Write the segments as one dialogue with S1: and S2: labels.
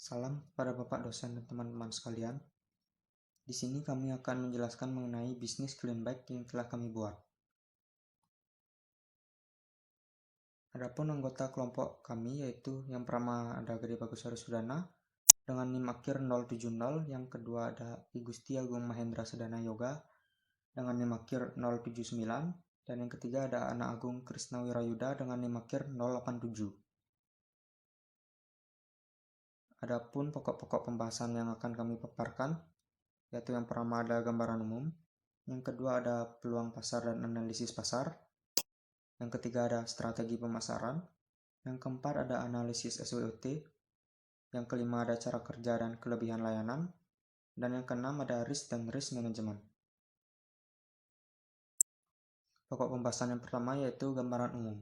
S1: Salam kepada Bapak dosen dan teman-teman sekalian. Di sini kami akan menjelaskan mengenai bisnis clean bike yang telah kami buat. Adapun anggota kelompok kami yaitu yang pertama ada Gede Bagus Harusudana dengan NIM akhir 070, yang kedua ada I Gusti Agung Mahendra Sedana Yoga dengan NIM akhir 079, dan yang ketiga ada Ana Agung Krisna Wirayuda dengan NIM akhir 087. Adapun pokok-pokok pembahasan yang akan kami paparkan, yaitu yang pertama ada gambaran umum, yang kedua ada peluang pasar dan analisis pasar, yang ketiga ada strategi pemasaran, yang keempat ada analisis SWOT, yang kelima ada cara kerja dan kelebihan layanan, dan yang keenam ada risk dan risk management. Pokok pembahasan yang pertama yaitu gambaran umum.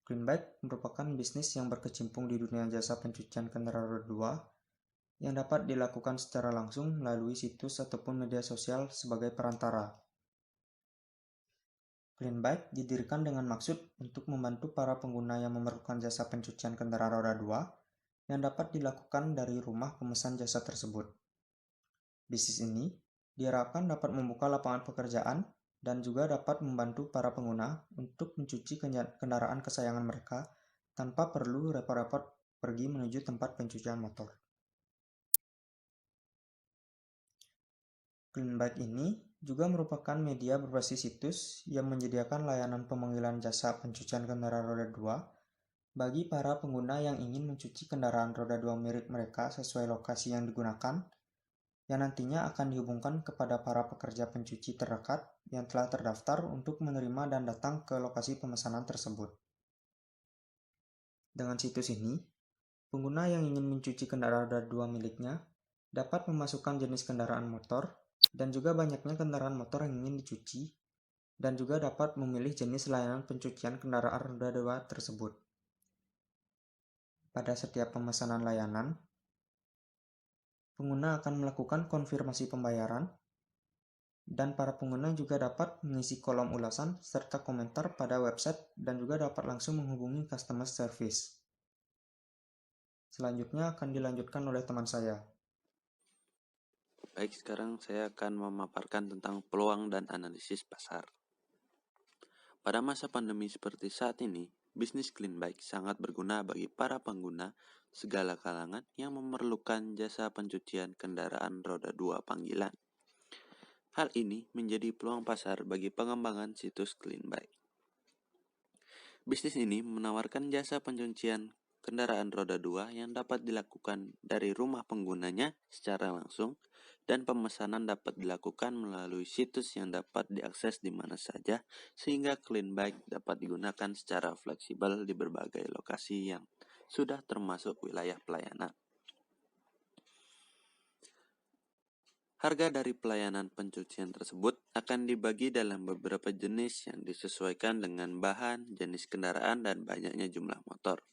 S1: Clean Bike merupakan bisnis yang berkecimpung di dunia jasa pencucian kendaraan roda 2 yang dapat dilakukan secara langsung melalui situs ataupun media sosial sebagai perantara. Clean Bike didirikan dengan maksud untuk membantu para pengguna yang memerlukan jasa pencucian kendaraan roda 2 yang dapat dilakukan dari rumah pemesan jasa tersebut. Bisnis ini diharapkan dapat membuka lapangan pekerjaan dan juga dapat membantu para pengguna untuk mencuci kendaraan kesayangan mereka tanpa perlu repot-repot pergi menuju tempat pencucian motor. Clean Bike ini juga merupakan media berbasis situs yang menyediakan layanan pemanggilan jasa pencucian kendaraan roda 2 bagi para pengguna yang ingin mencuci kendaraan roda 2 milik mereka sesuai lokasi yang digunakan, yang nantinya akan dihubungkan kepada para pekerja pencuci terdekat yang telah terdaftar untuk menerima dan datang ke lokasi pemesanan tersebut. Dengan situs ini, pengguna yang ingin mencuci kendaraan roda 2 miliknya dapat memasukkan jenis kendaraan motor dan juga banyaknya kendaraan motor yang ingin dicuci, dan juga dapat memilih jenis layanan pencucian kendaraan roda 2 tersebut. Pada setiap pemesanan layanan, pengguna akan melakukan konfirmasi pembayaran, dan para pengguna juga dapat mengisi kolom ulasan serta komentar pada website dan juga dapat langsung menghubungi customer service. Selanjutnya akan dilanjutkan oleh teman saya.
S2: Baik, sekarang saya akan memaparkan tentang peluang dan analisis pasar. Pada masa pandemi seperti saat ini, bisnis Clean Bike sangat berguna bagi para pengguna segala kalangan yang memerlukan jasa pencucian kendaraan roda 2 panggilan. Hal ini menjadi peluang pasar bagi pengembangan situs Clean Bike. Bisnis ini menawarkan jasa pencucian kendaraan roda 2 yang dapat dilakukan dari rumah penggunanya secara langsung, dan pemesanan dapat dilakukan melalui situs yang dapat diakses di mana saja, sehingga Clean Bike dapat digunakan secara fleksibel di berbagai lokasi yang sudah termasuk wilayah pelayanan. Harga dari pelayanan pencucian tersebut akan dibagi dalam beberapa jenis yang disesuaikan dengan bahan, jenis kendaraan, dan banyaknya jumlah motor.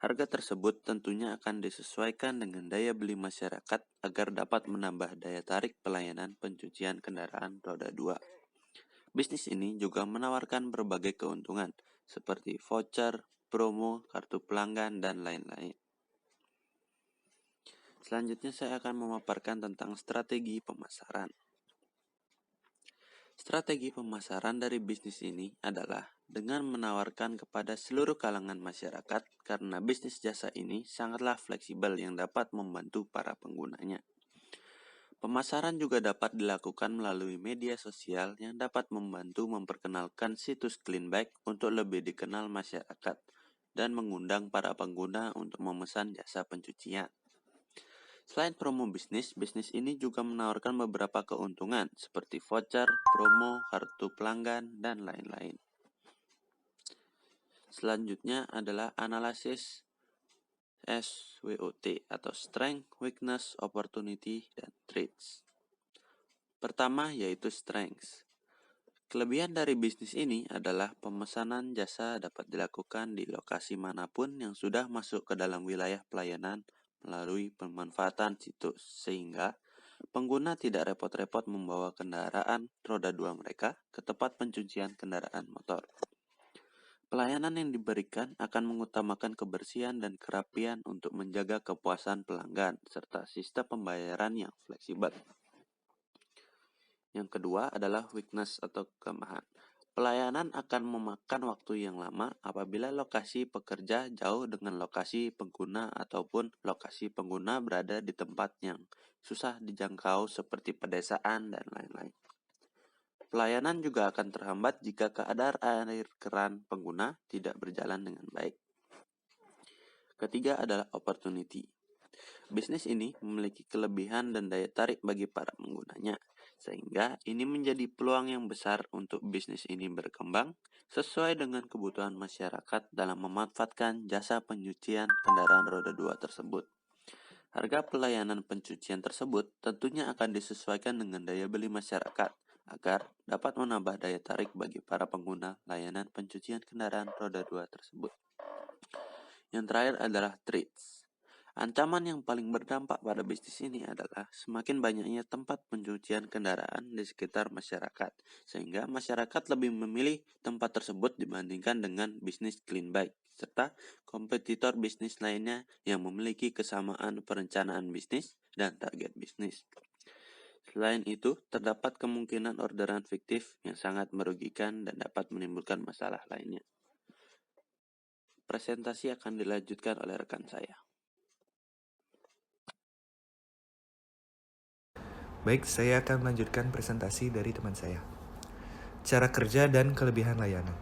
S2: Harga tersebut tentunya akan disesuaikan dengan daya beli masyarakat agar dapat menambah daya tarik pelayanan pencucian kendaraan roda 2. Bisnis ini juga menawarkan berbagai keuntungan seperti voucher, promo, kartu pelanggan, dan lain-lain. Selanjutnya saya akan memaparkan tentang strategi pemasaran. Strategi pemasaran dari bisnis ini adalah dengan menawarkan kepada seluruh kalangan masyarakat, karena bisnis jasa ini sangatlah fleksibel yang dapat membantu para penggunanya. Pemasaran juga dapat dilakukan melalui media sosial yang dapat membantu memperkenalkan situs Clean Bike untuk lebih dikenal masyarakat dan mengundang para pengguna untuk memesan jasa pencucian. Selain promo bisnis, bisnis ini juga menawarkan beberapa keuntungan seperti voucher, promo, kartu pelanggan, dan lain-lain. Selanjutnya adalah analisis SWOT atau Strength, Weakness, Opportunity, dan Threats. Pertama yaitu Strengths. Kelebihan dari bisnis ini adalah pemesanan jasa dapat dilakukan di lokasi manapun yang sudah masuk ke dalam wilayah pelayanan melalui pemanfaatan situs, sehingga pengguna tidak repot-repot membawa kendaraan roda 2 mereka ke tempat pencucian kendaraan motor. Pelayanan yang diberikan akan mengutamakan kebersihan dan kerapian untuk menjaga kepuasan pelanggan, serta sistem pembayaran yang fleksibel. Yang kedua adalah weakness atau kelemahan. Pelayanan akan memakan waktu yang lama apabila lokasi pekerja jauh dengan lokasi pengguna ataupun lokasi pengguna berada di tempat yang susah dijangkau seperti pedesaan dan lain-lain. Pelayanan juga akan terhambat jika keadaan air keran pengguna tidak berjalan dengan baik. Ketiga adalah opportunity. Bisnis ini memiliki kelebihan dan daya tarik bagi para penggunanya, sehingga ini menjadi peluang yang besar untuk bisnis ini berkembang sesuai dengan kebutuhan masyarakat dalam memanfaatkan jasa pencucian kendaraan roda 2 tersebut. Harga pelayanan pencucian tersebut tentunya akan disesuaikan dengan daya beli masyarakat agar dapat menambah daya tarik bagi para pengguna layanan pencucian kendaraan roda 2 tersebut. Yang terakhir adalah threats. Ancaman yang paling berdampak pada bisnis ini adalah semakin banyaknya tempat pencucian kendaraan di sekitar masyarakat, sehingga masyarakat lebih memilih tempat tersebut dibandingkan dengan bisnis clean bike, serta kompetitor bisnis lainnya yang memiliki kesamaan perencanaan bisnis dan target bisnis. Selain itu, terdapat kemungkinan orderan fiktif yang sangat merugikan dan dapat menimbulkan masalah lainnya. Presentasi akan dilanjutkan oleh rekan saya.
S3: Baik, saya akan melanjutkan presentasi dari teman saya. Cara kerja dan kelebihan layanan.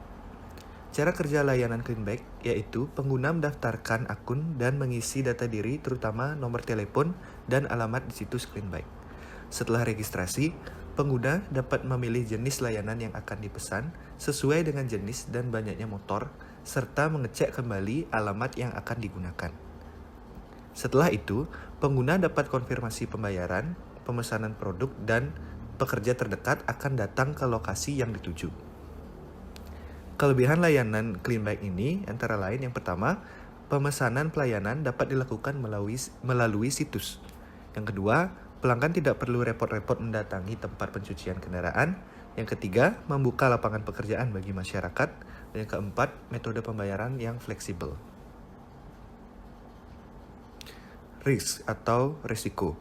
S3: Cara kerja layanan CleanBike yaitu pengguna mendaftarkan akun dan mengisi data diri terutama nomor telepon dan alamat di situs CleanBike. Setelah registrasi, pengguna dapat memilih jenis layanan yang akan dipesan sesuai dengan jenis dan banyaknya motor, serta mengecek kembali alamat yang akan digunakan. Setelah itu, pengguna dapat konfirmasi pembayaran, pemesanan produk, dan pekerja terdekat akan datang ke lokasi yang dituju. Kelebihan layanan CleanBike ini antara lain yang pertama, pemesanan pelayanan dapat dilakukan melalui situs. Yang kedua, pelanggan tidak perlu repot-repot mendatangi tempat pencucian kendaraan. Yang ketiga, membuka lapangan pekerjaan bagi masyarakat. Dan yang keempat, metode pembayaran yang fleksibel. Risk atau risiko.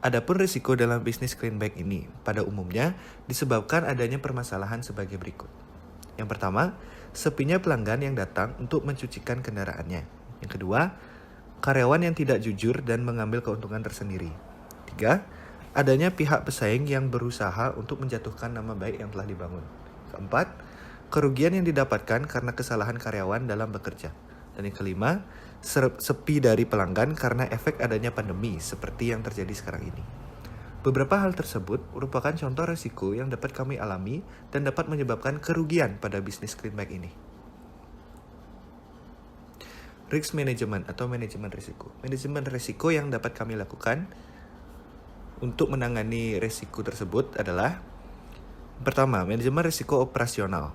S3: Adapun risiko dalam bisnis CleanBike ini pada umumnya disebabkan adanya permasalahan sebagai berikut. Yang pertama, sepinya pelanggan yang datang untuk mencucikan kendaraannya. Yang kedua, karyawan yang tidak jujur dan mengambil keuntungan tersendiri. 3. Adanya pihak pesaing yang berusaha untuk menjatuhkan nama baik yang telah dibangun. Keempat, kerugian yang didapatkan karena kesalahan karyawan dalam bekerja. Dan yang kelima, sepi dari pelanggan karena efek adanya pandemi seperti yang terjadi sekarang ini. Beberapa hal tersebut merupakan contoh risiko yang dapat kami alami dan dapat menyebabkan kerugian pada bisnis CleanBike ini. Risk management atau manajemen risiko. Manajemen risiko yang dapat kami lakukan untuk menangani risiko tersebut adalah pertama, manajemen risiko operasional.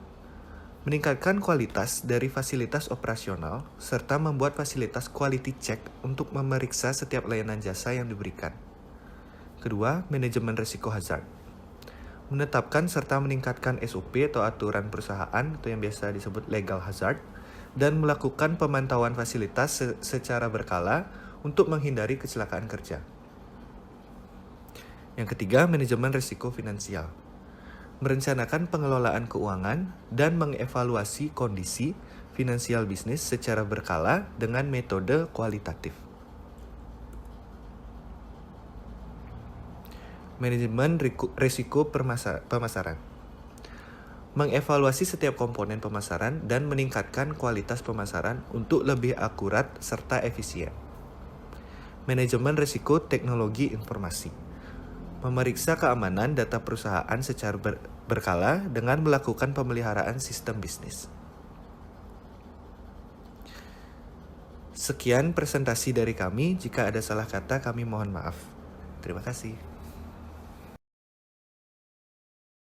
S3: Meningkatkan kualitas dari fasilitas operasional serta membuat fasilitas quality check untuk memeriksa setiap layanan jasa yang diberikan. Kedua, manajemen risiko hazard. Menetapkan serta meningkatkan SOP atau aturan perusahaan atau yang biasa disebut legal hazard dan melakukan pemantauan fasilitas secara berkala untuk menghindari kecelakaan kerja. Yang ketiga, manajemen risiko finansial. Merencanakan pengelolaan keuangan dan mengevaluasi kondisi finansial bisnis secara berkala dengan metode kualitatif. Manajemen risiko pemasaran. Mengevaluasi setiap komponen pemasaran dan meningkatkan kualitas pemasaran untuk lebih akurat serta efisien. Manajemen risiko teknologi informasi. Memeriksa keamanan data perusahaan secara berkala dengan melakukan pemeliharaan sistem bisnis. Sekian presentasi dari kami. Jika ada salah kata, kami mohon maaf. Terima kasih.